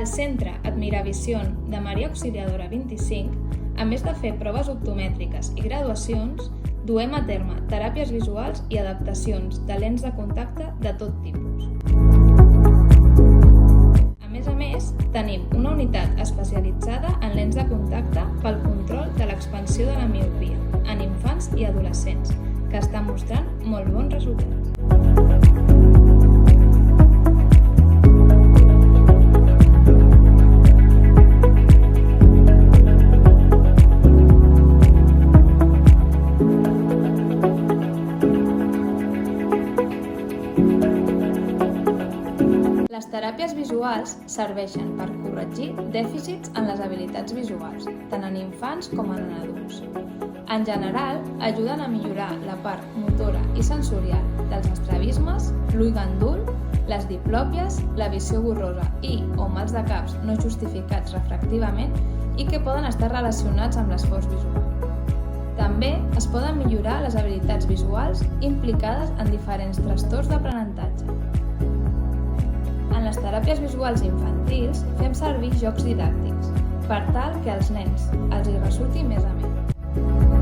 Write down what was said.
Centre Admiravision de Maria Auxiliadora 25, a més de fer proves optomètriques i graduacions, duem a terme teràpies visuals i adaptacions de lents de contacte de tot tipus. A més, tenim una unitat especialitzada en lents de contacte pel control de l'expansió de la miopia en infants i adolescents, que està mostrant molt bons resultats. Les teràpies visuals serveixen per corregir dèficits en les habilitats visuals, tant en infants com en adults. En general, ajuden a millorar la part motora i sensorial dels estrabismes, l'ull gandul, les diplòpies, la visió borrosa i o mals de caps no justificats refractivament i que poden estar relacionats amb l'esforç visual. També es poden millorar les habilitats visuals implicades en diferents trastorns d'aprenentatge. En les teràpies visuals infantils fem servir jocs didàctics per tal que als nens els hi resulti més amè.